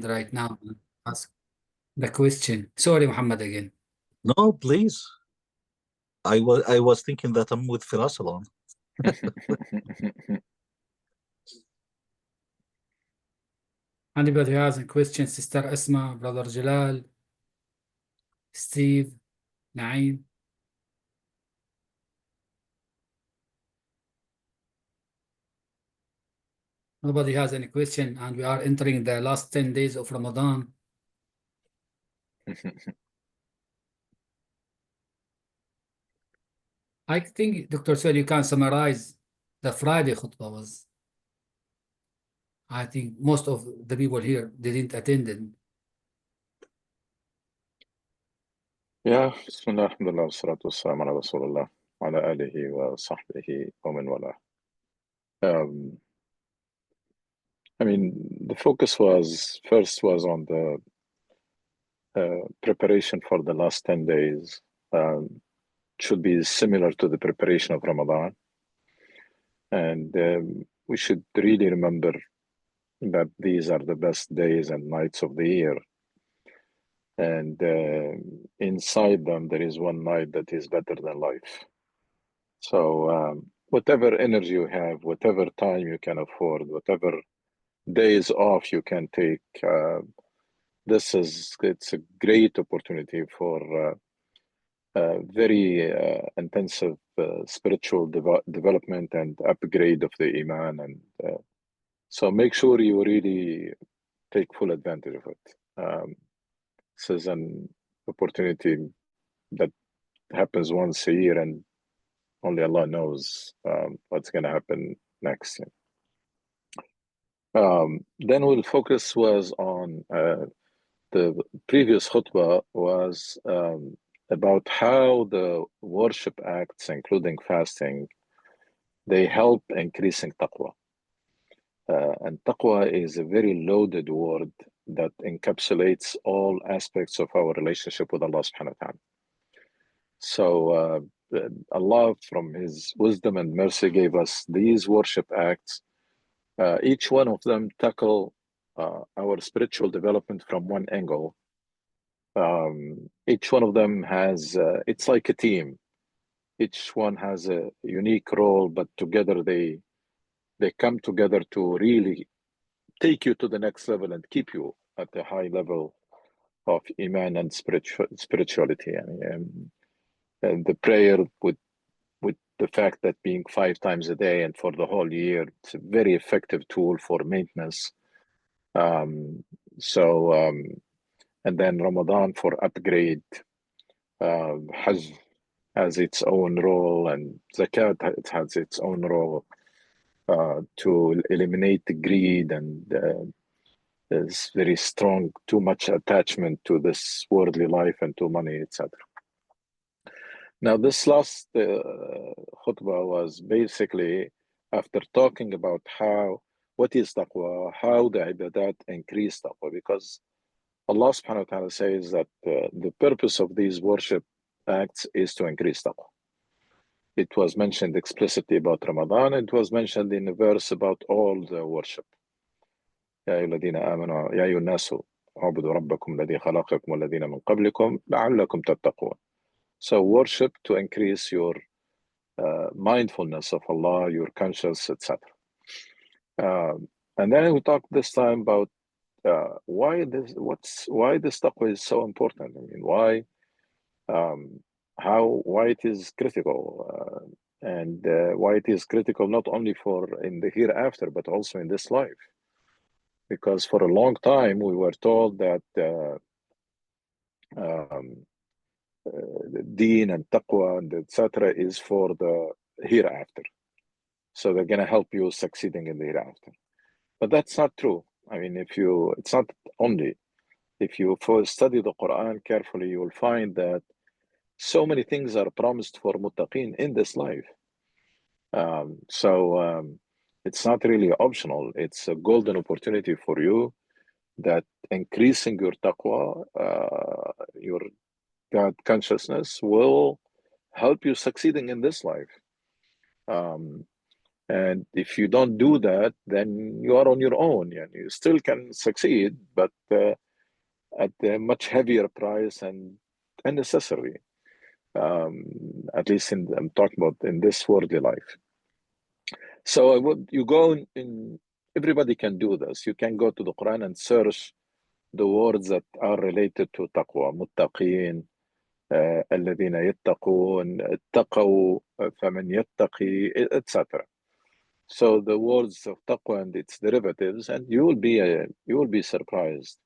right now. Ask the question. Sorry, Muhammad, again. No, please. I was thinking that I'm with Firas alone. Anybody has a question? Sister Asma, Brother Jalal, Steve, Naeem. Nobody has any question, and we are entering the last 10 days of Ramadan. I think, Dr. Sir, you can summarize the Friday khutbah was. I think most of the people here didn't attend it. Yeah, Bismillah, alhamdulillah, wassalatu wassalamu ala Rasulullah, wa ala alihi wa sahbihi wa man wala. I mean, the focus was first on the preparation for the last 10 days. Should be similar to the preparation of Ramadan. And we should really remember that these are the best days and nights of the year. And inside them, there is one night that is better than life. So whatever energy you have, whatever time you can afford, whatever days off you can take, it's a great opportunity for very intensive spiritual development and upgrade of the Iman. And so make sure you really take full advantage of it. This is an opportunity that happens once a year, and only Allah knows what's going to happen next. Then we'll focus was on the previous khutbah was about how the worship acts, including fasting, they help increasing taqwa. And taqwa is a very loaded word that encapsulates all aspects of our relationship with Allah subhanahu wa ta'ala. So Allah, from His wisdom and mercy, gave us these worship acts. Each one of them tackle our spiritual development from one angle. Each one of them has, it's like a team. Each one has a unique role, but together they come together to really take you to the next level and keep you at a high level of Iman and spirituality. And the prayer with the fact that being 5 times a day and for the whole year, it's a very effective tool for maintenance. And then Ramadan for upgrade. Hajj has its own role, and Zakat it has its own role to eliminate the greed and there's very strong, too much attachment to this worldly life and to money, etc. Now, this last khutbah was basically after talking about what is taqwa, how the ibadat increase taqwa, because Allah subhanahu wa ta'ala says that the purpose of these worship acts is to increase taqwa. It was mentioned explicitly about Ramadan. It was mentioned in a verse about all the worship. يا أيها الذين آمنوا يا أيها الناس اعبدوا ربكم الذي خلقكم والذين من قبلكم لعلكم تتقون. So worship to increase your mindfulness of Allah, your conscience, etc. And then we talked this time about why this taqwa is so important. I mean, why it is critical, and why it is critical not only for in the hereafter but also in this life. Because for a long time we were told that deen and taqwa and etc. is for the hereafter. So they're going to help you succeeding in the hereafter. But that's not true. I mean, it's not only. If you study the Quran carefully, you will find that so many things are promised for muttaqin in this life. It's not really optional. It's a golden opportunity for you that increasing your taqwa, your God consciousness will help you succeeding in this life. And if you don't do that, then you are on your own. And you still can succeed, but at a much heavier price and unnecessary. At least I'm talking about in this worldly life. So you go in, everybody can do this. You can go to the Quran and search the words that are related to taqwa, muttaqin, الذين يتقون, اتقوا, فمن يتقي, etc. So the words of taqwa and its derivatives, and you will be surprised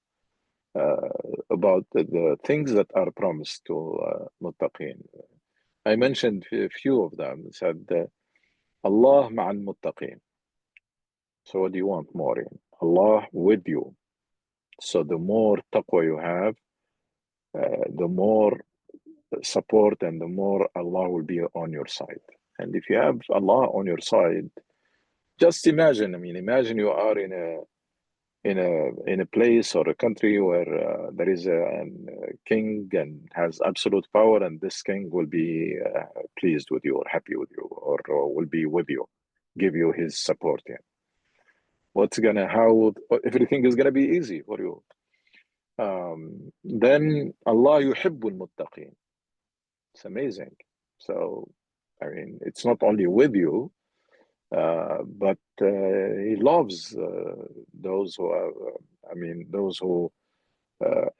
about the things that are promised to muttaqin. I mentioned a few of them. Said Allah ma'al muttaqin. So what do you want more in? Allah with you. So the more taqwa you have, the more support and the more Allah will be on your side. And if you have Allah on your side, just imagine. I mean, imagine you are in a place or a country where there is a king and has absolute power, and this king will be pleased with you or happy with you or will be with you, give you his support. Yeah. How everything is gonna be easy for you. Then Allah yuhibbul muttaqin. It's amazing. So, I mean, it's not only with you, but He loves those who are, those who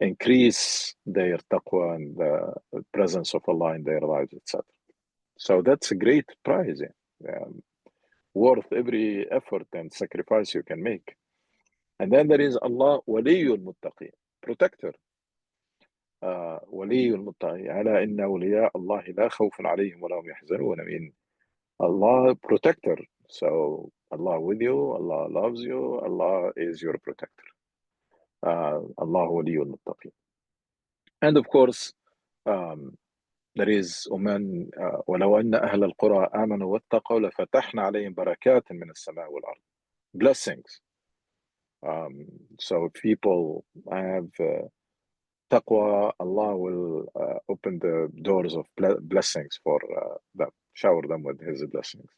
increase their taqwa and the presence of Allah in their lives, etc. So that's a great prize, worth every effort and sacrifice you can make. And then there is Allah waliyul muttaqin, protector. ولي المتقين على إن أولياء الله لا خوف عليهم ولا هم يحزنون. I mean, Allah protector. So Allah with you, Allah loves you, Allah is your protector. Allah ولي المتقين. And of course, there is ومن ولو أن أهل القرى آمنوا واتقوا لفتحنا عليهم بركات من السماء والأرض. Blessings. So if people have taqwa, Allah will open the doors of blessings for them, shower them with His blessings.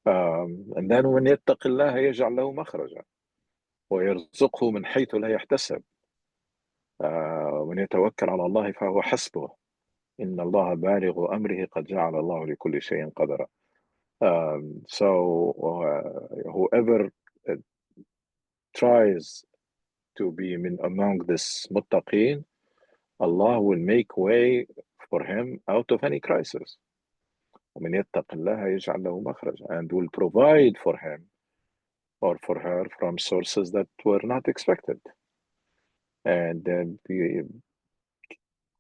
And then when يتق الله يجعل له مخرجا ويرزقه من حيث لا يحتسب ومن يتوكل على الله فهو حسبه إن الله بالغ أمره قد جعل الله لكل شيء قدرا. So whoever tries to be among this muttaqin, Allah will make way for him out of any crisis. ومن يتق الله يجعل له مخرجا, and will provide for him or for her from sources that were not expected. And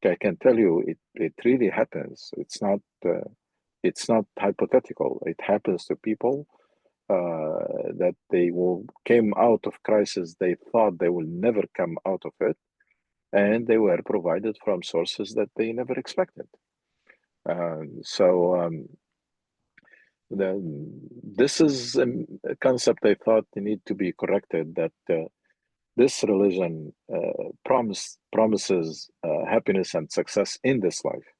I can tell you, it really happens. It's not hypothetical. It happens to people that they came out of crisis. They thought they will never come out of it, and they were provided from sources that they never expected. This is a concept I thought need to be corrected, that this religion promises happiness and success in this life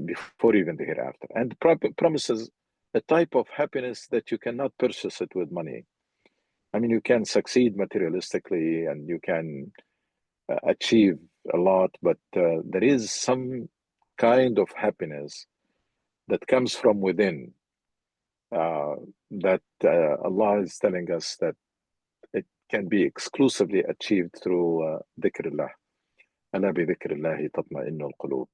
before even the hereafter, and promises a type of happiness that you cannot purchase it with money. I mean, you can succeed materialistically and you can achieve a lot, but there is some kind of happiness that comes from within that Allah is telling us that it can be exclusively achieved through dhikrullah. ألا بذكر الله تطمئن القلوب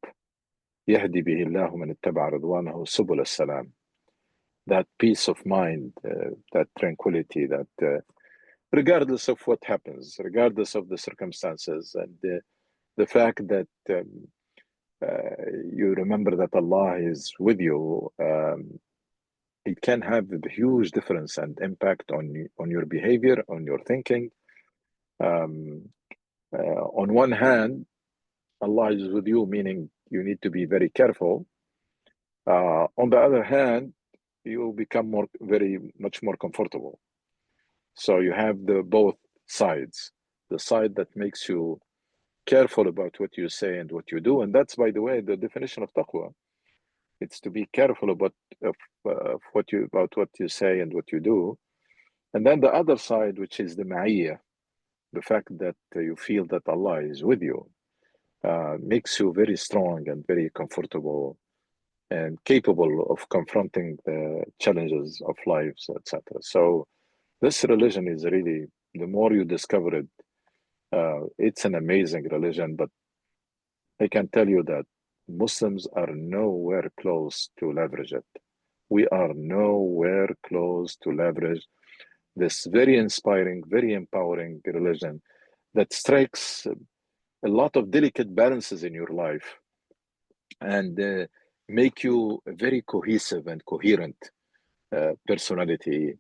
يهدي به الله من اتبع رضوانه سبل السلام. That peace of mind, that tranquility, that regardless of what happens, regardless of the circumstances, and the fact that you remember that Allah is with you, it can have a huge difference and impact on your behavior, on your thinking. On one hand, Allah is with you, meaning you need to be very careful. On the other hand, you become much more comfortable. So you have both sides. The side that makes you careful about what you say and what you do, and that's, by the way, the definition of taqwa. It's to be careful about what you say and what you do. And then the other side, which is the ma'iyah, the fact that you feel that Allah is with you, makes you very strong and very comfortable and capable of confronting the challenges of lives, etc. So this religion is really, the more you discover it, it's an amazing religion. But I can tell you that Muslims are nowhere close to leverage it. We are nowhere close to leverage this very inspiring, very empowering religion that strikes a lot of delicate balances in your life and make you a very cohesive and coherent personality.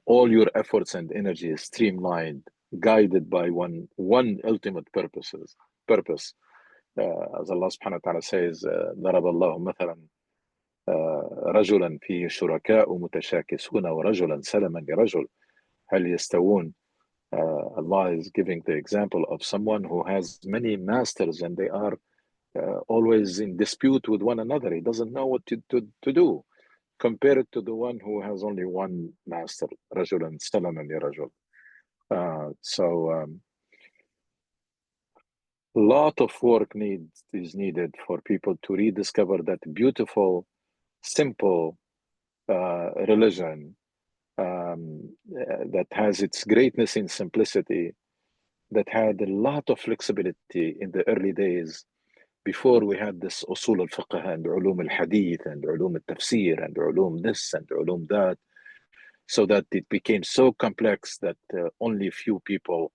All your efforts and energy is streamlined, guided by one ultimate purpose. As Allah subhanahu wa ta'ala says, ضرب الله مثلا رجلا فيه شركاء متشاكسون ورجلا سلما لرجل هل يستوون. Allah is giving the example of someone who has many masters and they are always in dispute with one another. He doesn't know what to do. Compare it to the one who has only one master, رجلا سلما لرجل. A lot of work is needed for people to rediscover that beautiful, simple religion that has its greatness in simplicity, that had a lot of flexibility in the early days before we had this usul al-fiqh and ulum al-hadith and ulum al-tafsir and ulum this and ulum that, so that it became so complex that only few people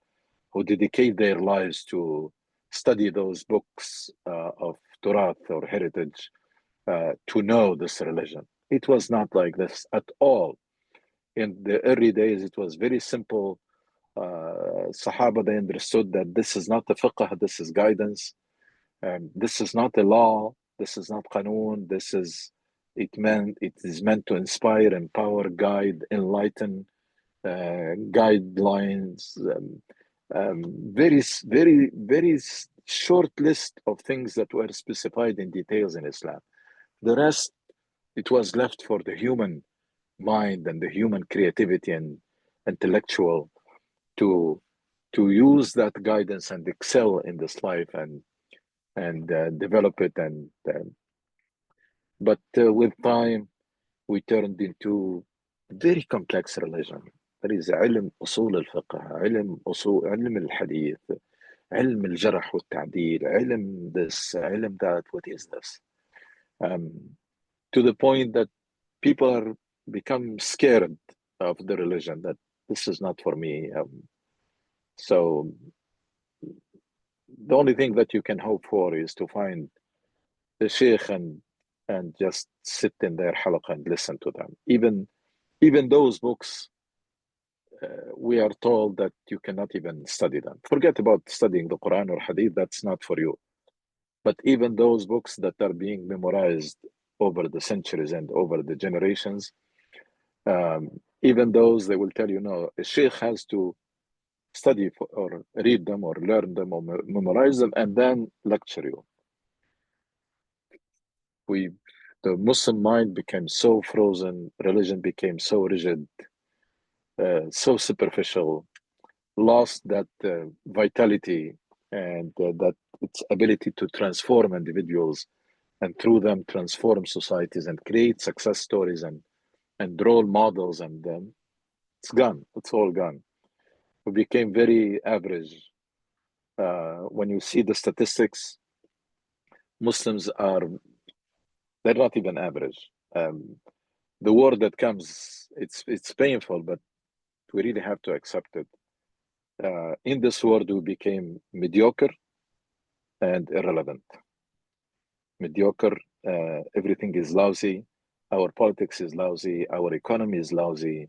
who dedicate their lives to study those books of Turath or heritage to know this religion. It was not like this at all. In the early days, it was very simple. Sahaba, they understood that this is not a fiqh, this is guidance. This is not a law, this is not qanun, it is meant to inspire, empower, guide, enlighten, guidelines, very short list of things that were specified in details in Islam. The rest, it was left for the human mind and the human creativity and intellectual to use that guidance and excel in this life and develop it. But with time, we turned into a very complex religion. There is علم أصول الفقه, علم الحديث, علم الجرح والتعديل, علم this, علم that. What is this? To the point that people are become scared of the religion, that this is not for me. So the only thing that you can hope for is to find the sheikh and just sit in their halaqah and listen to them. Even those books, we are told that you cannot even study them. Forget about studying the Quran or Hadith, that's not for you. But even those books that are being memorized over the centuries and over the generations, even those, they will tell you, no, a sheikh has to study or read them or learn them or memorize them and then lecture you. The Muslim mind became so frozen, religion became so rigid, so superficial, lost that vitality and that its ability to transform individuals and through them transform societies and create success stories and role models, and it's gone. It's all gone. We became very average. When you see the statistics, Muslims they're not even average. The word that comes, it's painful, but we really have to accept it. In this world, we became mediocre and irrelevant. Mediocre, everything is lousy. Our politics is lousy. Our economy is lousy.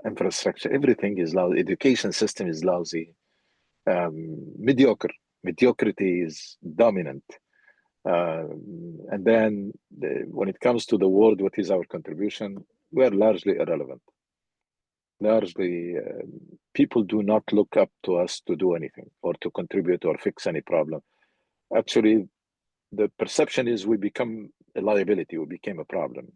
Infrastructure, everything is lousy. Education system is lousy. Mediocre. Mediocrity is dominant. And then when it comes to the world, what is our contribution? We are largely irrelevant. Largely, people do not look up to us to do anything or to contribute or fix any problem. Actually, the perception is we become a liability, we became a problem,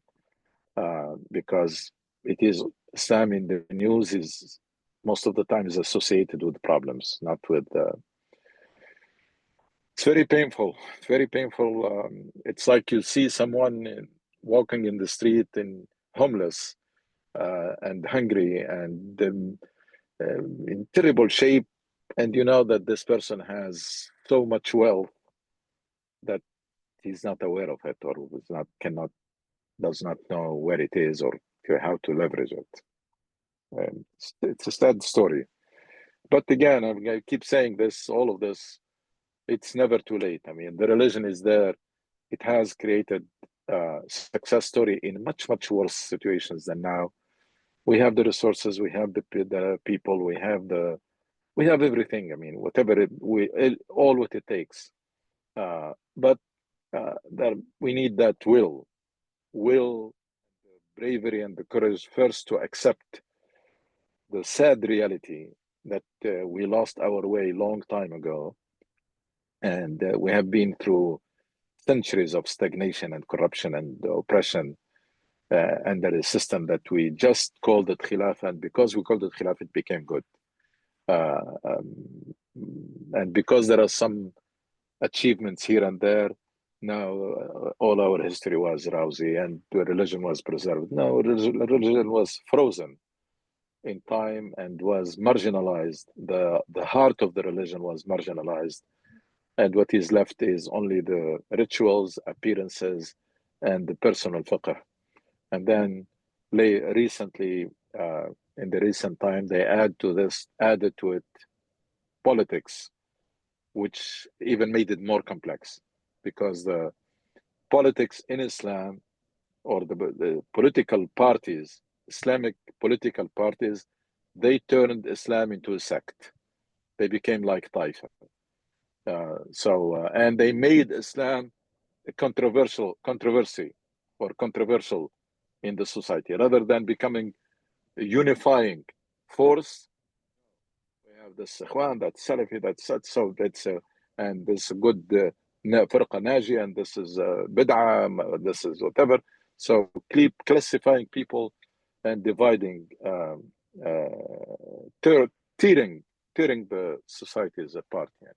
because it is Islam in the news is most of the time is associated with problems, not with. It's very painful. It's very painful. It's like you see someone walking in the street and homeless and hungry and in terrible shape, and you know that this person has so much wealth that he's not aware of it, or does not know where it is or how to leverage it. It's a sad story. But again, I keep saying this, all of this, it's never too late. I mean, the religion is there. It has created a success story in much, much worse situations than now. We have the resources, we have the people, we have everything. I mean, all what it takes. But we need that will, the bravery and the courage first to accept the sad reality that we lost our way long time ago, and we have been through centuries of stagnation and corruption and oppression under a system that we just called it Khilafah, and because we called it Khilafah, it became good. And because there are some achievements here and there, now all our history was rosy and the religion was preserved. No, religion was frozen in time and was marginalized. The heart of the religion was marginalized, and what is left is only the rituals, appearances, and the personal fiqh. And then recently, in the recent time, they added to it politics, which even made it more complex, because the politics in Islam, or the political parties, Islamic political parties, they turned Islam into a sect. They became like Taifa. And they made Islam a controversial in the society, rather than becoming a unifying force. We have this Ikhwan, that's Salafi, that's so that's and this good Firqa Naji, and this is Bid'ah, this is whatever. So keep classifying people and dividing, tearing the societies apart. Yeah.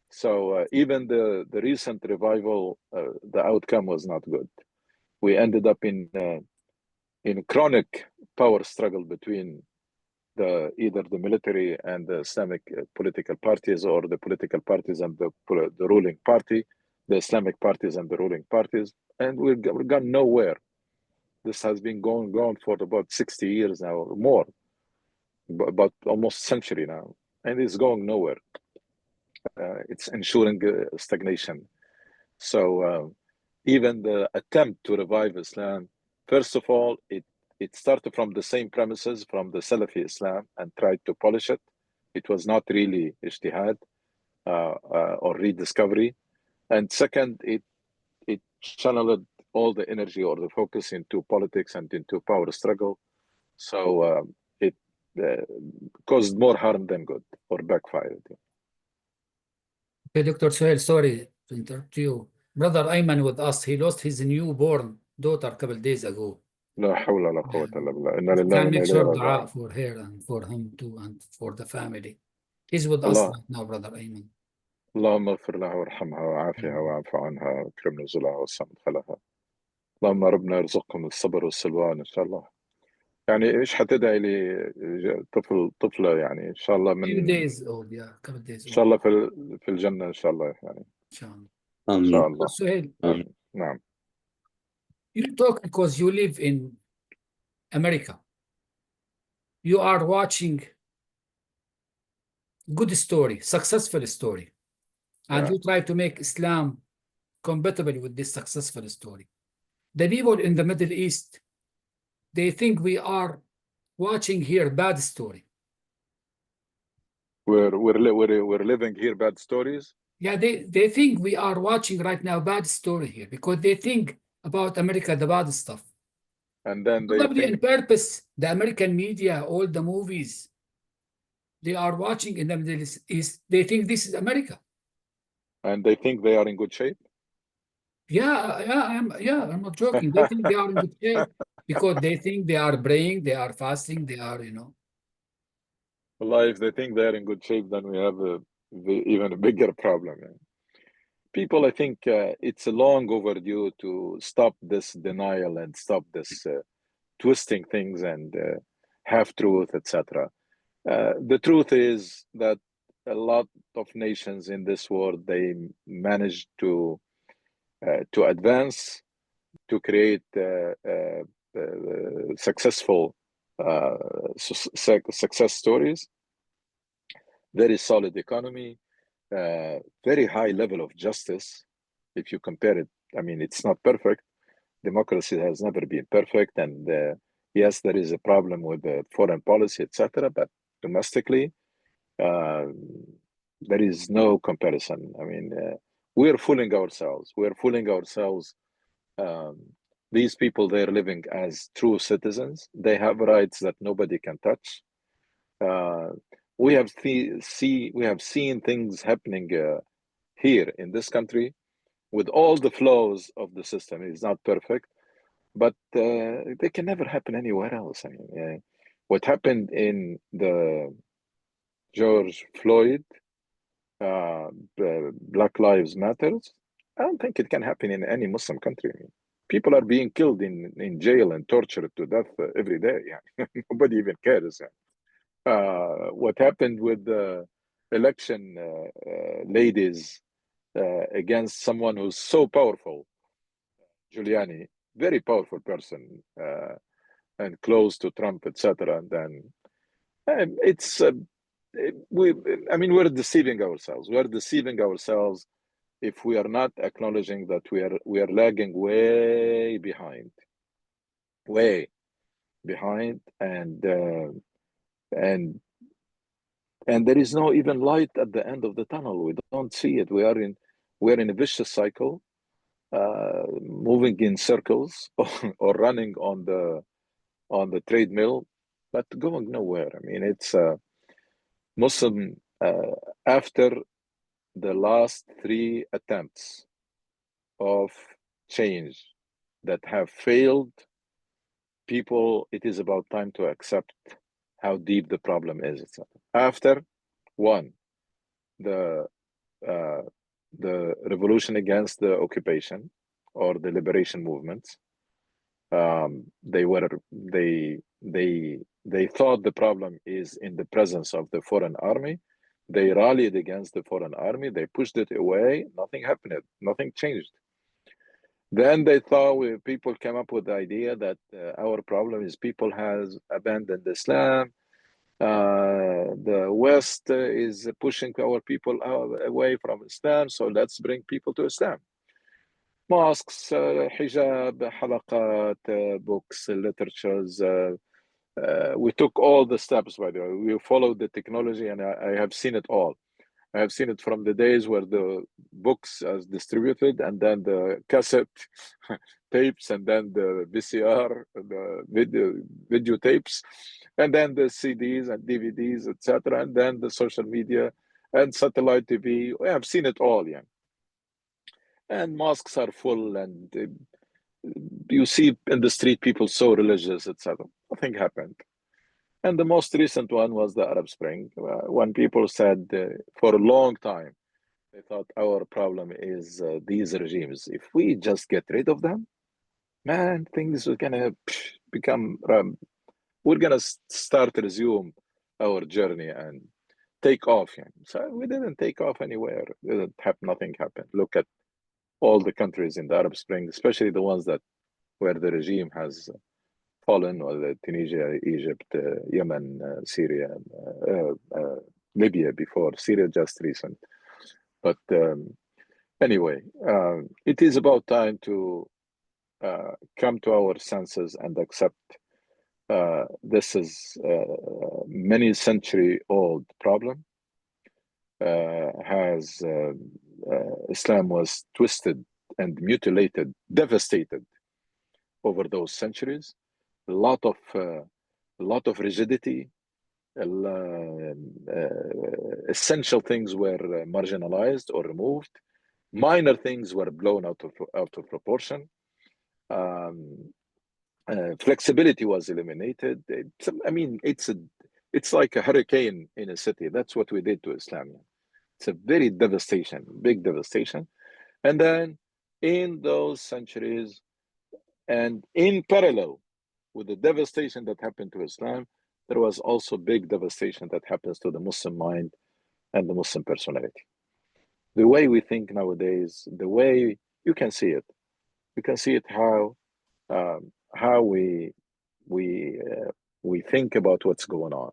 So even the recent revival, the outcome was not good. We ended up in chronic power struggle between either the military and the Islamic political parties, or the political parties and the ruling party, the Islamic parties and the ruling parties, and we've gone nowhere. This has been going on for about 60 years now, or more, about almost a century now, and it's going nowhere. It's ensuring stagnation. So even the attempt to revive Islam, first of all, it started from the same premises, from the Salafi Islam, and tried to polish it. It was not really ijtihad or rediscovery. And second, it channeled all the energy or the focus into politics and into power struggle. So it caused more harm than good, or backfired. Okay, Dr. Suhail, sorry to interrupt you. Brother Ayman with us, he lost his newborn daughter a couple days ago. لا حول ولا قوة إلا بالله. إنا We لله can وإنا make إليه sure راجعون. dua for her and for him too, and for the family. He's with us Allah. right now, Brother Ayman. اللهم اغفر لها وارحمها وعافها واعف عنها واكرم نزلها ووسع مدخلها. اللهم ربنا يرزقكم الصبر والسلوان ان شاء الله. يعني ايش حتدعي لي طفله يعني ان شاء الله Few من days old, yeah, couple days ان old. شاء الله في الجنه ان شاء الله يعني Inshallah. ان شاء آمين الله. Suhail, آمين. نعم. you talk because you live in America. You are watching good story, successful story, and Yeah. you try to make Islam compatible with this successful story. The people in the Middle East, they think we are watching here bad story. We're living here bad stories. Yeah, they think we are watching right now bad story here, because they think about America, the bad stuff. And then they Probably think, on purpose, the American media, all the movies they are watching in the Middle East, they think this is America. they are in good shape. I'm not joking. They think they are in good shape because they think they are praying, they are fasting, they are, Well, if they think they're in good shape, then we have even a bigger problem. People, I think it's long overdue to stop this denial and stop this twisting things and half truth, etc. The truth is that a lot of nations in this world, they managed to advance, to create successful success stories, very solid economy, very high level of justice. If you compare it, I mean, it's not perfect. Democracy has never been perfect, and yes, there is a problem with the foreign policy, etc. But domestically, there is no comparison. I mean, we're fooling ourselves. We're fooling ourselves. These people, they're living as true citizens. They have rights that nobody can touch. We have seen things happening here in this country with all the flaws of the system. It's not perfect, but they can never happen anywhere else. I mean, what happened in the George Floyd, Black Lives Matters, I don't think it can happen in any Muslim country. I mean, people are being killed in jail and tortured to death every day. Yeah. Nobody even cares. What happened with the election ladies against someone who's so powerful, Giuliani, very powerful person, and close to Trump, etc. And then it's we're deceiving ourselves. We're deceiving ourselves if we are not acknowledging that we are lagging way behind, and there is no even light at the end of the tunnel. We don't see it. We're in a vicious cycle, moving in circles or running on the treadmill, but going nowhere. I mean, it's Muslim after the last 3 attempts of change that have failed. People, it is about time to accept how deep the problem is. After one, the revolution against the occupation or the liberation movements, they thought the problem is in the presence of the foreign army. They rallied against the foreign army. They pushed it away. Nothing happened. Nothing changed. Then they thought people came up with the idea that our problem is people has abandoned Islam. The West is pushing our people away from Islam, so let's bring people to Islam. Mosques, hijab, halaqat, books, literatures. We took all the steps, by the way. We followed the technology, and I have seen it all. I have seen it from the days where the books as distributed, and then the cassette tapes, and then the VCR, the video tapes, and then the CDs and DVDs, etc., and then the social media and satellite TV. I have seen it all, yeah. And mosques are full, and you see in the street people so religious, etc. Nothing happened. And the most recent one was the Arab Spring, when people said for a long time, they thought our problem is these regimes. If we just get rid of them, man, things are gonna become, we're gonna start to resume our journey and take off. Yeah. So we didn't take off anywhere. Nothing happened. Look at all the countries in the Arab Spring, especially the ones where the regime has fallen, or the Tunisia, Egypt, Yemen, Syria, Libya before, Syria just recent. But anyway, it is about time to come to our senses and accept this is a many century old problem. Islam was twisted and mutilated, devastated over those centuries. A lot of rigidity. Essential things were marginalized or removed. minor things were blown out of proportion. Flexibility was eliminated. I mean, it's like a hurricane in a city. That's what we did to Islam. It's a very devastation, big devastation. And then in those centuries, and in parallel with the devastation that happened to Islam, there was also big devastation that happens to the Muslim mind and the Muslim personality. The way we think nowadays, the way you can see it, how we think about what's going on.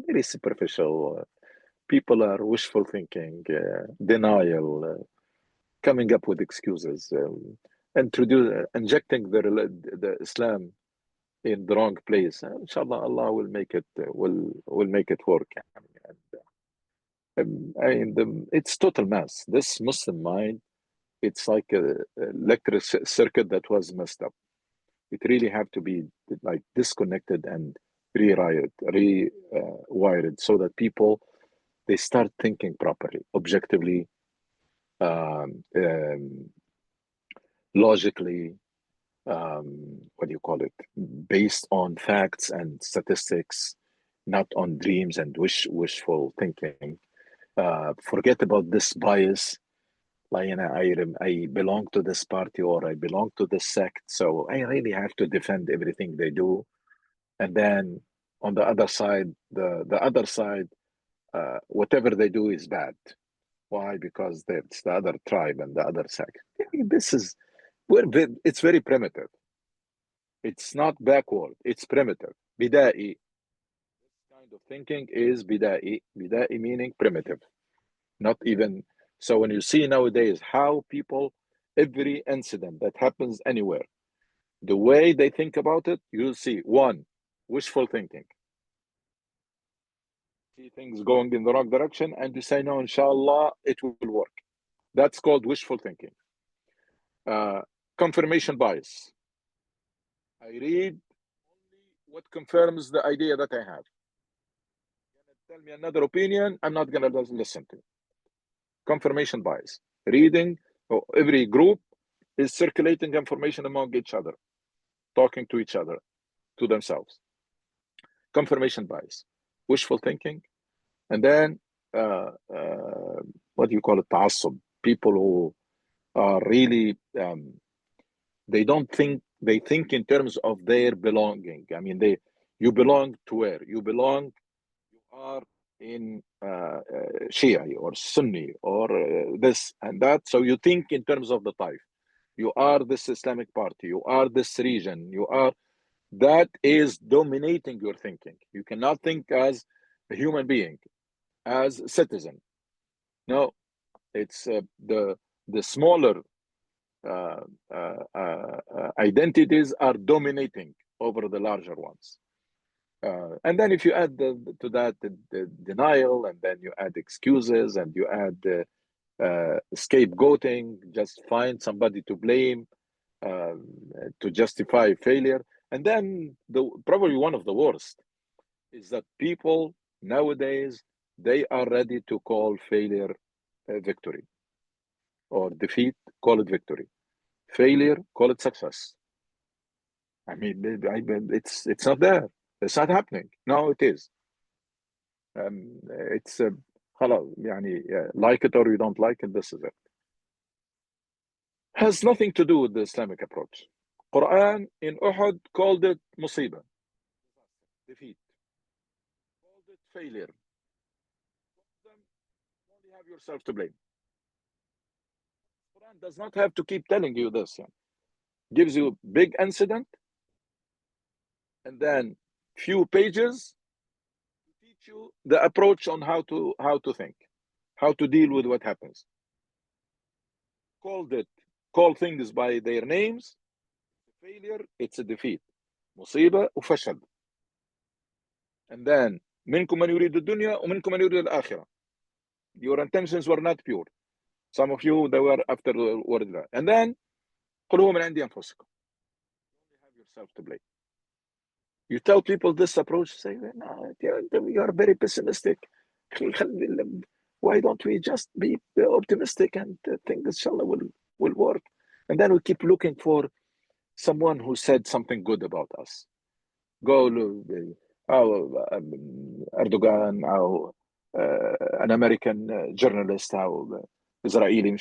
Very superficial. People are wishful thinking, denial, coming up with excuses, injecting the Islam in the wrong place. Inshallah, Allah will make it will make it work. It's total mess. This Muslim mind, it's like a electric circuit that was messed up. It really have to be like disconnected and rewired so that people, they start thinking properly, objectively, logically, what do you call it, based on facts and statistics, not on dreams and wishful thinking. Forget about this bias, like, you know, I belong to this party or I belong to this sect, so I really have to defend everything they do. And then on the other side, the other side, whatever they do is bad. Why? Because it's the other tribe and the other sect. This is it's very primitive. It's not backward. It's primitive. Bida'i. This kind of thinking is bida'i. Bida'i meaning primitive. Not even. So when you see nowadays how people, every incident that happens anywhere, the way they think about it, you'll see one, wishful thinking. See things going in the wrong direction and you say, no, inshallah, it will work. That's called wishful thinking. Confirmation bias. I read only what confirms the idea that I have. You're gonna tell me another opinion, I'm not gonna listen to. Confirmation bias. Reading, every group is circulating information among each other, talking to each other, to themselves. Confirmation bias. Wishful thinking. And then, what do you call it? Ta'assub. People who are really, they don't think, they think in terms of their belonging. I mean, you belong to where? You are in Shia or Sunni or this and that. So you think in terms of the type. You are this Islamic party. You are this region. You are, that is dominating your thinking. You cannot think as a human being, as a citizen. No, it's the smaller identities are dominating over the larger ones. And then if you add to that the denial, and then you add excuses, and you add scapegoating, just find somebody to blame to justify failure. And then probably one of the worst is that people nowadays, they are ready to call failure victory, or defeat, call it victory. Failure, call it success. I mean, it's not there. It's not happening. No, it is. It's like it or you don't like it, this is it. Has nothing to do with the Islamic approach. Quran in Uhud called it musibah, defeat, called it failure. You only have yourself to blame. Quran does not have to keep telling you this. Gives you big incident, and then few pages to teach you the approach on how to think, how to deal with what happens. Call things by their names. Failure, it's a defeat. مصيبة وفشل. And then منكم من يريد الدنيا ومنكم من يريد الآخرة. Your intentions were not pure. Some of you, they were after the word. And then قل هو من عند أنفسكم. You only have yourself to blame. You tell people this approach, say, no, you are very pessimistic. Why don't we just be optimistic and think inshallah will work? And then we keep looking for someone who said something good about us. Go Erdogan, or an American journalist, or Israeli,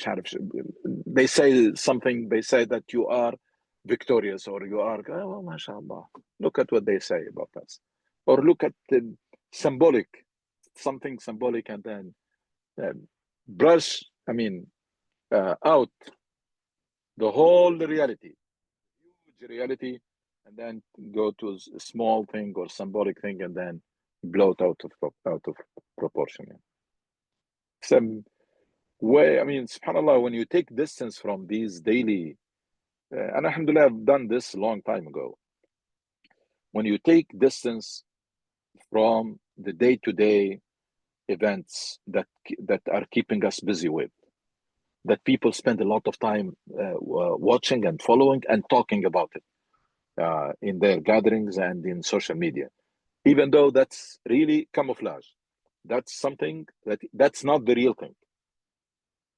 they say something, they say that you are victorious, or you are, oh, mashallah, look at what they say about us. Or look at the something symbolic, and then brush, out the whole reality, huge reality, and then go to a small thing or symbolic thing, and then blow it out of proportion. Some way, subhanAllah, when you take distance from these daily, and alhamdulillah, I've done this a long time ago. When you take distance from the day-to-day events that are keeping us busy with, that people spend a lot of time watching and following and talking about it in their gatherings and in social media, even though that's really camouflage. That's something that's not the real thing.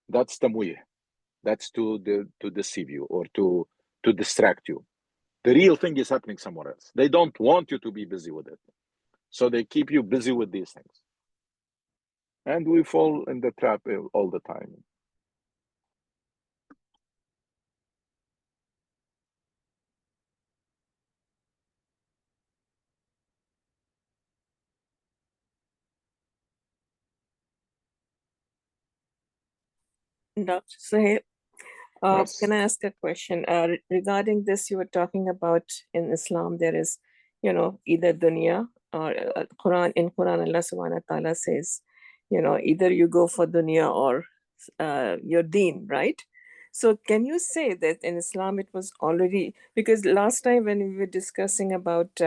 That's tamwih. That's to deceive you or to distract you. The real thing is happening somewhere else. They don't want you to be busy with it, so they keep you busy with these things, and we fall in the trap all the time. Dr. Sahib, Yes. can I ask a question? Regarding this, you were talking about in Islam, there is, either dunya or in Quran, Allah subhanahu wa ta'ala says, either you go for dunya or your deen, right? So can you say that in Islam it was already, because last time when we were discussing about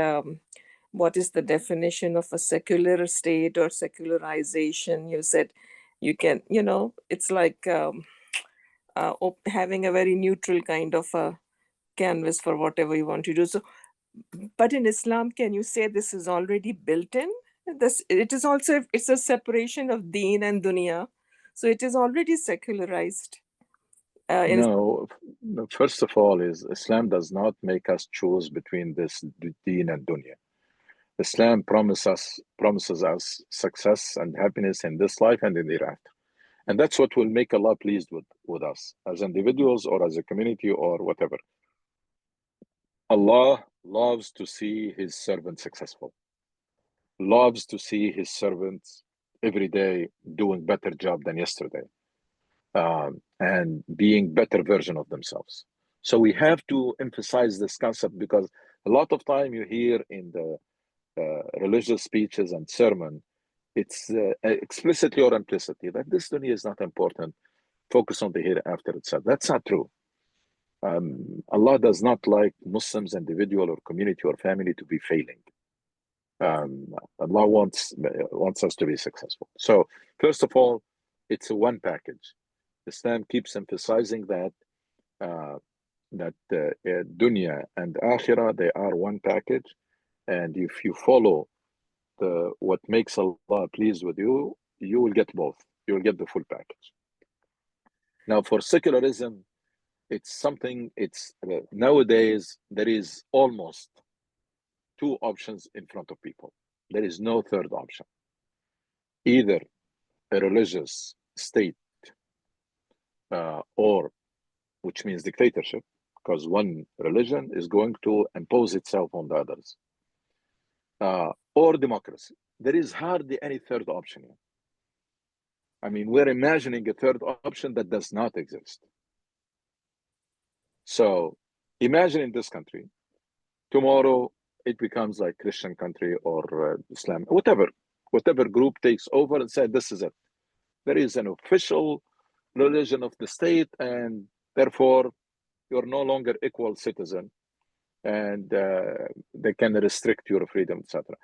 what is the definition of a secular state or secularization, you said you can, it's like having a very neutral kind of a canvas for whatever you want to do. So, but in Islam, can you say this is already built in? It is also, it's a separation of deen and dunya. So it is already secularized. No, first of all, Islam does not make us choose between this deen and dunya. Islam promises us success and happiness in this life and in the hereafter. And that's what will make Allah pleased with us as individuals or as a community or whatever. Allah loves to see his servants successful, loves to see his servants every day doing better job than yesterday, and being better version of themselves. So we have to emphasize this concept, because a lot of time you hear in the religious speeches and sermon, it's explicitly or implicitly that this dunya is not important, focus on the hereafter itself. That's not true. Allah does not like Muslims, individual or community or family, to be failing. Allah wants us to be successful. So first of all, it's a one package. Islam keeps emphasizing that dunya and akhirah, they are one package, and if you follow what makes Allah pleased with you, you will get both. You will get the full package. Now, for secularism, it's something. Nowadays there is almost two options in front of people. There is no third option. Either a religious state, or which means dictatorship, because one religion is going to impose itself on the others, or democracy. There is hardly any third option here. We're imagining a third option that does not exist. So imagine in this country, tomorrow it becomes like Christian country or Islam, whatever group takes over and said, this is it. There is an official religion of the state, and therefore you're no longer equal citizen, and they can restrict your freedom, etc.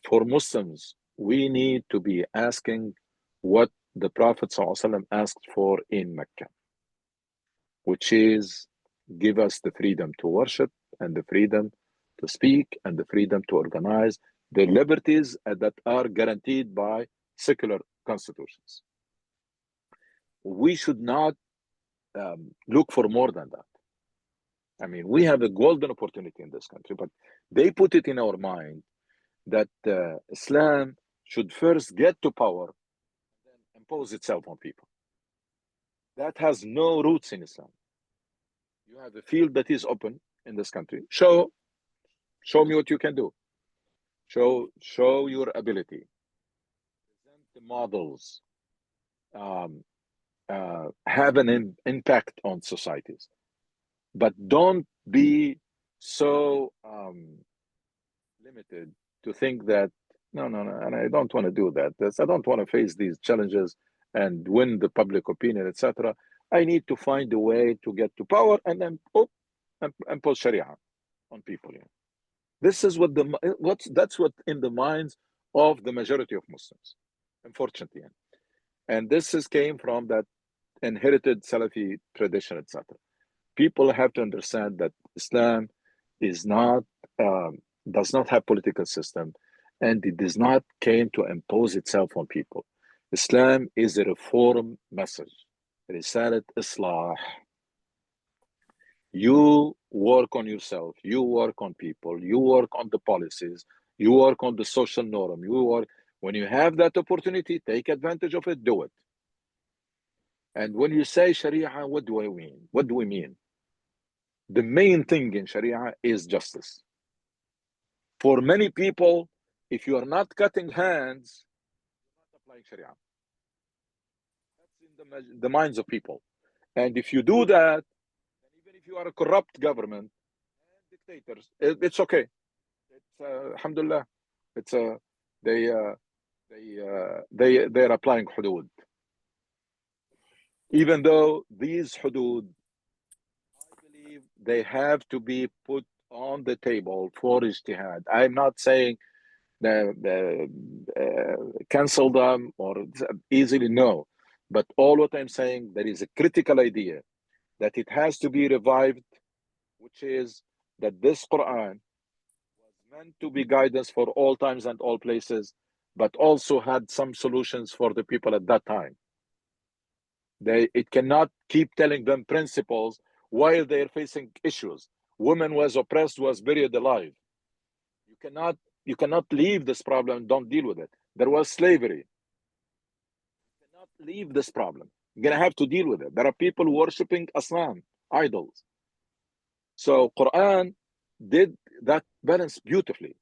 For Muslims, we need to be asking what the Prophet ﷺ asked for in Mecca, which is, give us the freedom to worship and the freedom to speak and the freedom to organize, the liberties that are guaranteed by secular constitutions. We should not look for more than that. I mean, we have a golden opportunity in this country, but they put it in our mind that Islam should first get to power and then impose itself on people. That has no roots in Islam. You have a field that is open in this country. Show me what you can do. Show your ability. Present the models. Have an impact on societies. But don't be so limited to think that, no, and I don't want to do that. I don't want to face these challenges and win the public opinion, etc. I need to find a way to get to power and then impose Sharia on people. This is that's what in the minds of the majority of Muslims, unfortunately. And this came from that inherited Salafi tradition, etc. People have to understand that Islam is not does not have political system, and it does not came to impose itself on people. Islam is a reform message. Risalat Islah. You work on yourself, you work on people, you work on the policies, you work on the social norm, when you have that opportunity, take advantage of it, do it. And when you say Sharia, what do I mean? What do we mean? The main thing in Sharia is justice. For many people, if you are not cutting hands, you're not applying Sharia. That's in the minds of people. And if you do that, even if you are a corrupt government and dictators, it's okay. It's alhamdulillah. It's they're applying hudud. Even though these hudud, I believe they have to be put on the table for ijtihad. I'm not saying cancel them or easily, no. But all what I'm saying, there is a critical idea that it has to be revived, which is that this Quran was meant to be guidance for all times and all places, but also had some solutions for the people at that time. It cannot keep telling them principles while they're facing issues. Women was oppressed, was buried alive. You cannot leave this problem and don't deal with it. There was slavery. You cannot leave this problem. You're gonna have to deal with it. There are people worshiping asnam, idols. So Quran did that balance beautifully.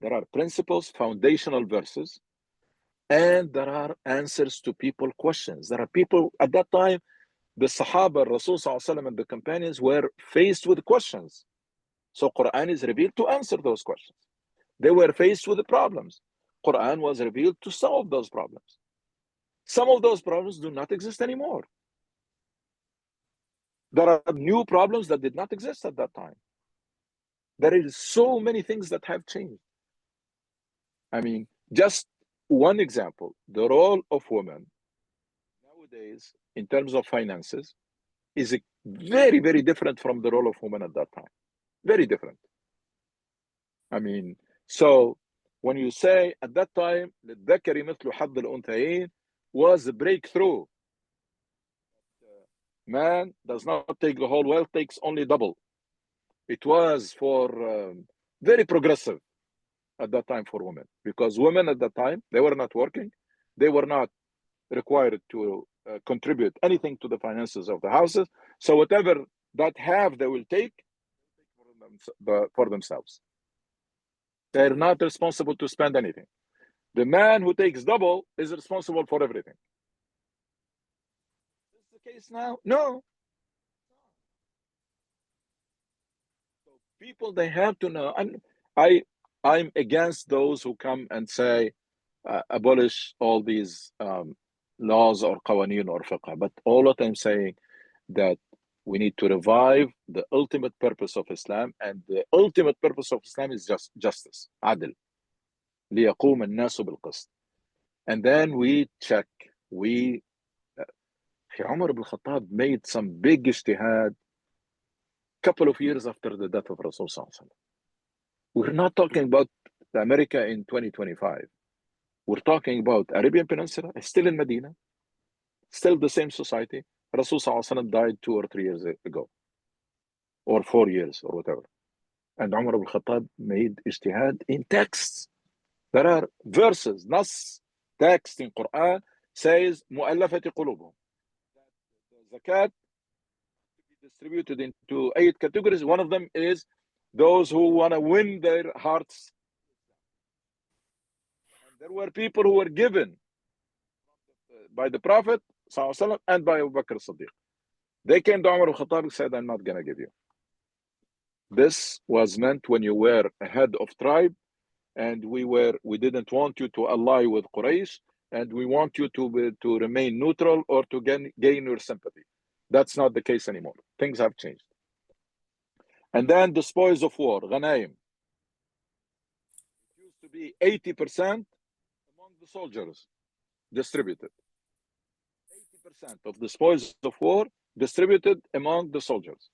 There are principles, foundational verses, and there are answers to people's questions. There are people at that time, the Sahaba, Rasul ﷺ, and the companions were faced with questions. So Quran is revealed to answer those questions. They were faced with the problems. Quran was revealed to solve those problems. Some of those problems do not exist anymore. There are new problems that did not exist at that time. There is so many things that have changed. I mean, just one example, the role of women nowadays in terms of finances is very, very different from the role of women at that time. Very different. I mean, so when you say at that time, للذكر مثل حظ الأنثيين was a breakthrough. Man does not take the whole wealth, takes only double. It was for very progressive at that time for women, because women at that time, they were not working, they were not required to contribute anything to the finances of the houses. So whatever that have, they will take for themselves. They're not responsible to spend anything. The man who takes double is responsible for everything. Is this the case now? No. So people, they have to know. And I'm against those who come and say abolish all these laws or qawaneen or fiqh. But all what I'm saying that we need to revive the ultimate purpose of Islam, and the ultimate purpose of Islam is justice, adl. ليقوم الناس بالقسط. And then we check. Umar ibn Khattab made some big ijtihad couple of years after the death of Rasul. We're not talking about America in 2025. We're talking about Arabian Peninsula, still in Medina, still the same society. Rasul Sallallahu Alaihi Wasallam died 2 or 3 years ago, or 4 years, or whatever. And Umar ibn Khattab made ijtihad in texts. There are verses, nas, text in Quran says, مؤلفة قلوبهم. The zakat to be distributed into 8 categories. One of them is those who want to win their hearts. And there were people who were given by the Prophet ﷺ and by Abu Bakr as-Siddiq. They came to Umar ibn Khattab and said, I'm not going to give you. This was meant when you were a head of tribe, and we didn't want you to ally with Quraysh, and we want you to remain neutral or to gain your sympathy. That's not the case anymore. Things have changed. And then the spoils of war, Ghanaim. It used to be 80% among the soldiers distributed. 80% of the spoils of war distributed among the soldiers.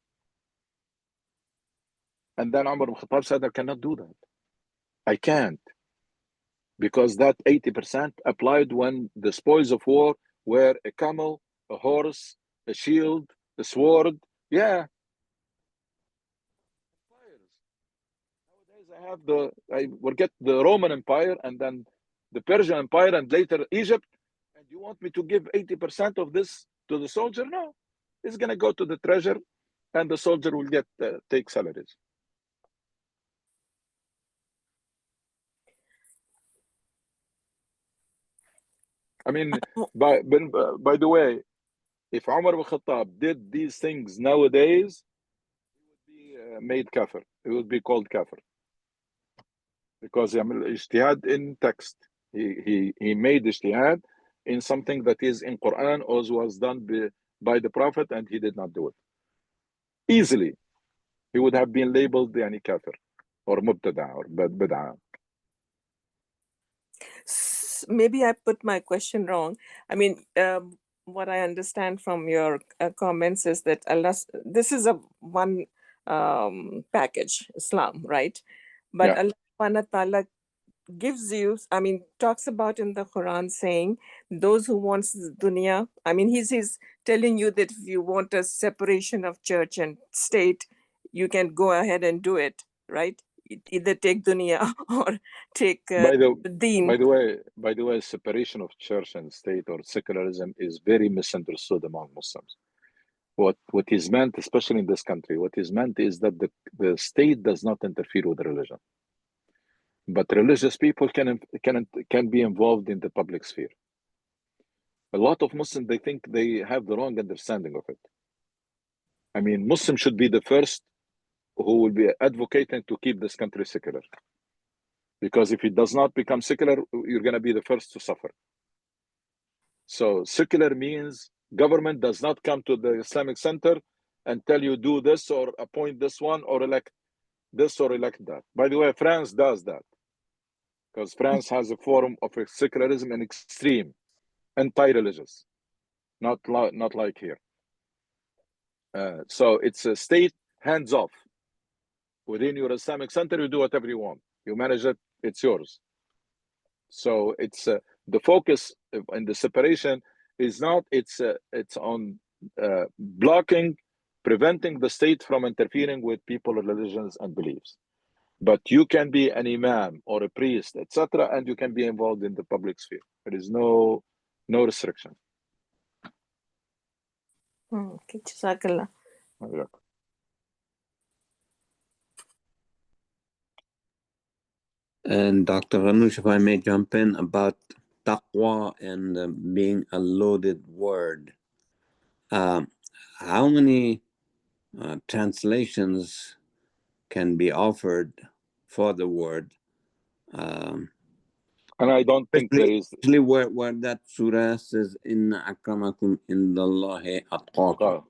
And then Umar ibn Khattab said, I cannot do that. I can't. Because that 80% applied when the spoils of war were a camel, a horse, a shield, a sword. Yeah. Nowadays I forget the Roman Empire and then the Persian Empire and later Egypt. And you want me to give 80% of this to the soldier? No. It's going to go to the treasure and the soldier will take salaries. I mean, by the way, if Umar ibn Khattab did these things nowadays, he would be made kafir. It would be called kafir. Because ijtihad in text. He made ijtihad in something that is in Quran or was done by the Prophet and he did not do it. Easily, he would have been labeled yani kafir or mubtada or bid'ah. Maybe I put my question wrong. I mean, what I understand from your comments is that this is a one package, Islam, right? But Yeah. Allah subhanahu wa ta'ala gives you, I mean, talks about in the Quran saying those who want dunya, I mean, he's telling you that if you want a separation of church and state, you can go ahead and do it, right? Either take dunya or take deen. By the way, separation of church and state or secularism is very misunderstood among Muslims. What is meant, especially in this country, what is meant is that the state does not interfere with religion, but religious people can be involved in the public sphere. A lot of Muslims, they think they have the wrong understanding of it. I mean, Muslims should be the first who will be advocating to keep this country secular. Because if it does not become secular, you're going to be the first to suffer. So secular means government does not come to the Islamic Center and tell you do this or appoint this one or elect this or elect that. By the way, France does that. Because France has a form of secularism and extreme, anti-religious, not like here. So it's a state hands off. Within your Islamic Center, you do whatever you want. You manage it, it's yours. So it's the focus in the separation is not, it's on blocking, preventing the state from interfering with people's religions and beliefs. But you can be an imam or a priest, etc., and you can be involved in the public sphere. There is no restriction. Okay, Jazakallah. And Dr. Ghanoush, if I may jump in about taqwa and being a loaded word. How many translations can be offered for the word? And I don't think there is... Actually, where that surah says, Inna akramakum indallahi atqakum.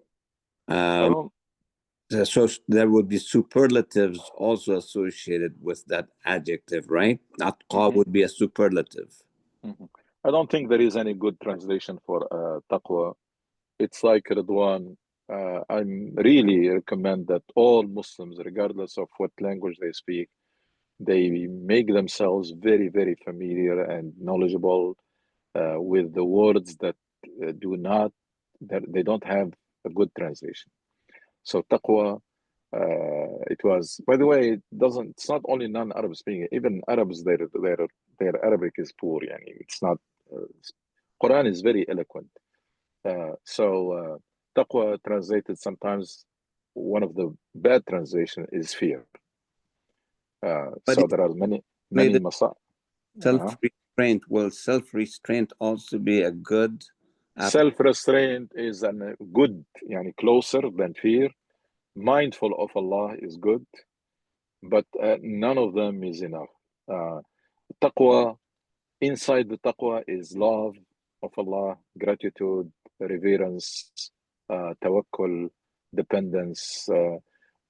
So there would be superlatives also associated with that adjective, right? Atqa would be a superlative. I don't think there is any good translation for taqwa. It's like Ridwan. I really recommend that all Muslims, regardless of what language they speak, they make themselves very, very familiar and knowledgeable with the words that they don't have a good translation. So taqwa, it was, by the way, it's not only non-Arab speaking, even Arabs, their Arabic is poor. Yani it's not, Quran is very eloquent. So taqwa translated sometimes, one of the bad translation is fear. So there are many self-restraint. Will self-restraint also be a good? Self-restraint is a good, yani closer than fear. Mindful of Allah is good, but none of them is enough. Taqwa, inside the taqwa is love of Allah, gratitude, reverence, tawakkul, dependence,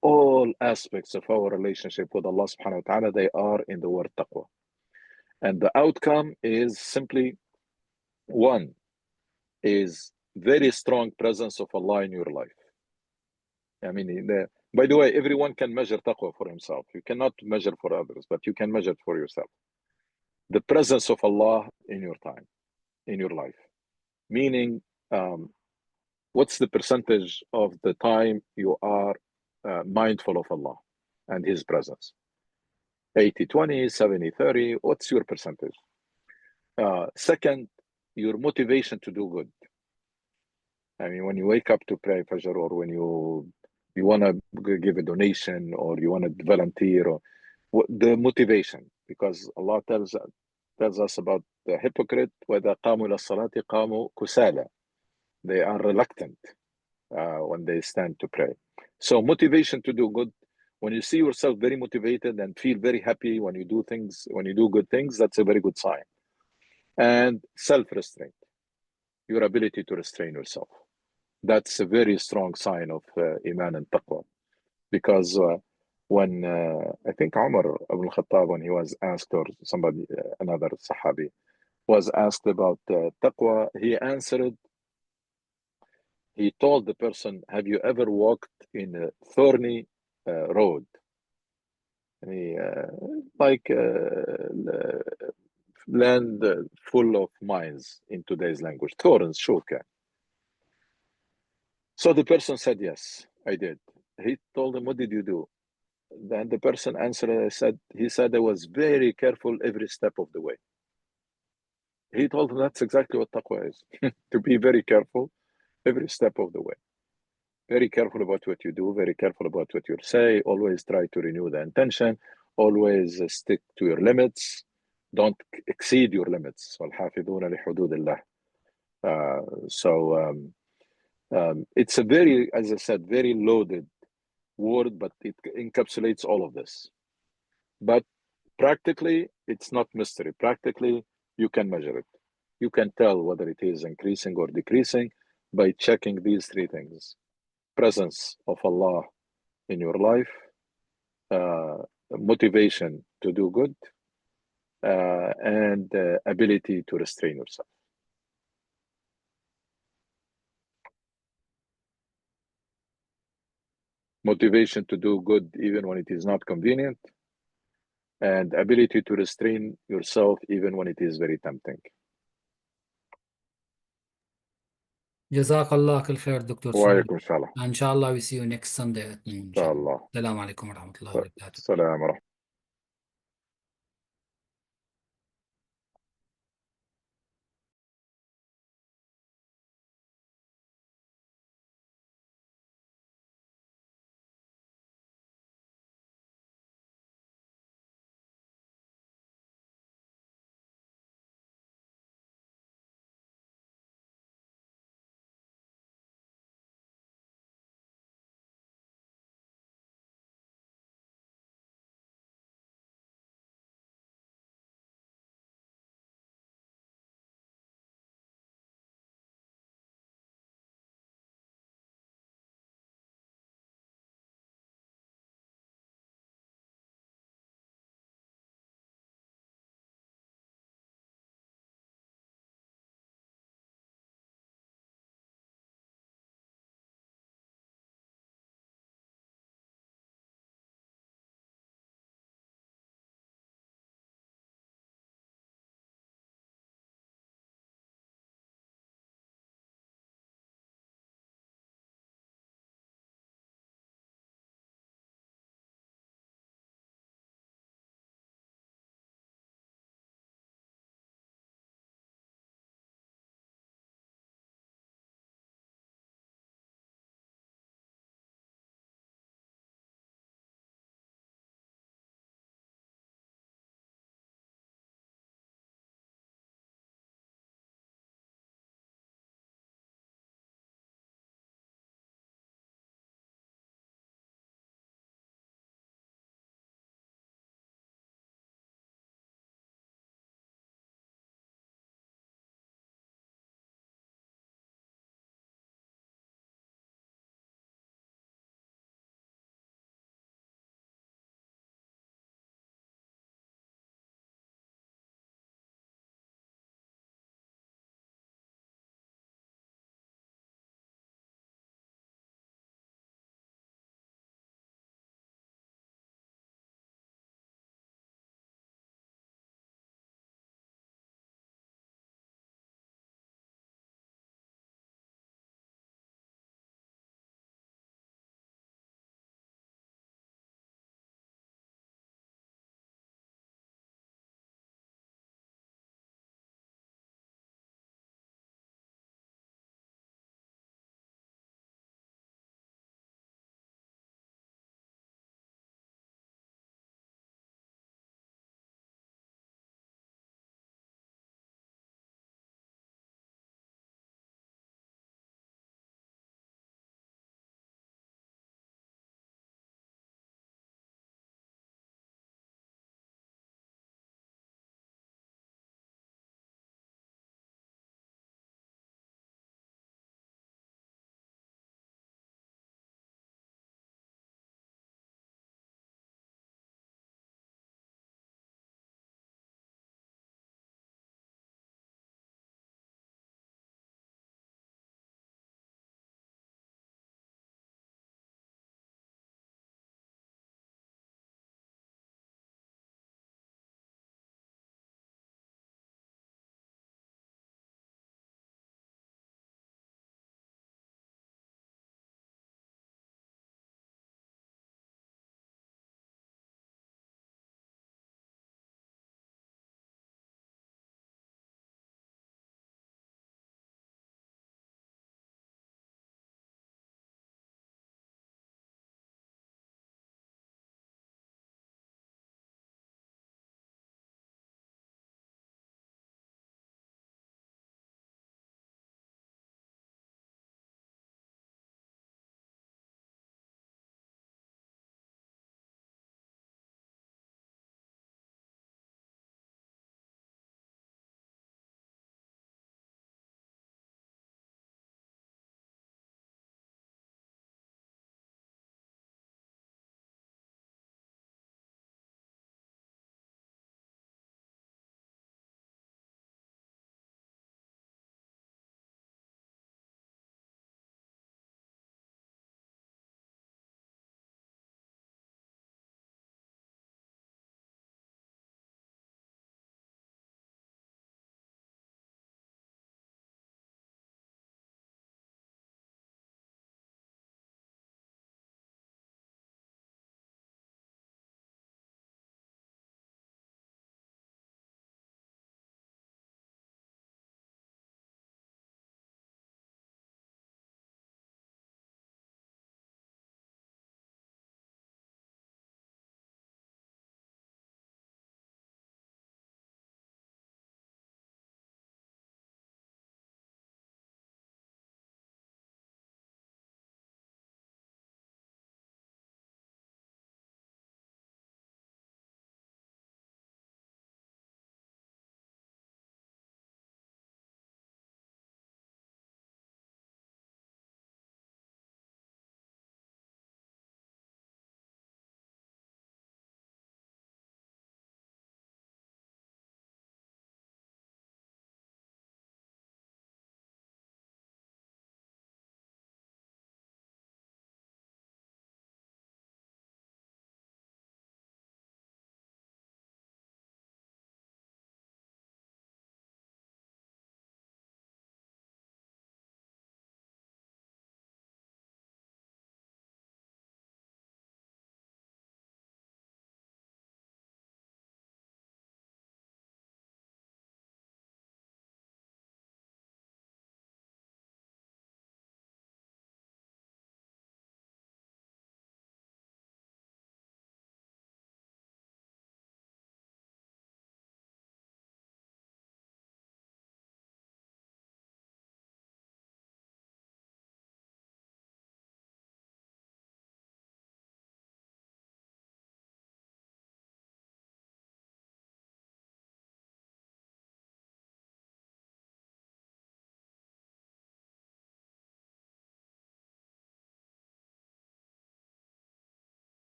all aspects of our relationship with Allah subhanahu wa ta'ala, they are in the word taqwa. And the outcome is simply one, is very strong presence of Allah in your life. I mean, by the way, everyone can measure taqwa for himself. You cannot measure for others, but you can measure it for yourself. The presence of Allah in your time, in your life. Meaning, what's the percentage of the time you are mindful of Allah and His presence? 80-20, 70-30, what's your percentage? Second, your motivation to do good. I mean, when you wake up to pray Fajr, or when you want to give a donation, or you want to volunteer, or the motivation, because Allah tells us about the hypocrite, وَإِذَا قَامُوا إِلَى الصَّلَاةِ قَامُوا كُسَالَى. They are reluctant when they stand to pray. So motivation to do good, when you see yourself very motivated and feel very happy when you do things, when you do good things, that's a very good sign. And self-restraint, your ability to restrain yourself. That's a very strong sign of Iman and Taqwa. Because when I think Umar ibn Khattab, when he was asked, or somebody, another Sahabi, was asked about Taqwa, he answered, he told the person, have you ever walked in a thorny road? Like land full of mines in today's language, thorns, shuka. So the person said, yes, I did. He told him, what did you do? Then the person answered, he said, I was very careful every step of the way. He told him that's exactly what taqwa is, to be very careful every step of the way. Very careful about what you do, very careful about what you say, always try to renew the intention, always stick to your limits, don't exceed your limits. It's a very, as I said, very loaded word, but it encapsulates all of this. But practically, it's not mystery. Practically, you can measure it. You can tell whether it is increasing or decreasing by checking these three things: presence of Allah in your life, motivation to do good, and ability to restrain yourself. Motivation to do good even when it is not convenient, and ability to restrain yourself even when it is very tempting. جزاك الله كل خير دكتور سعود. وعليكم السلام. إن شاء الله we see you next Sunday at noon. إن شاء الله. السلام عليكم ورحمة الله وبركاته. السلام ورحمة الله.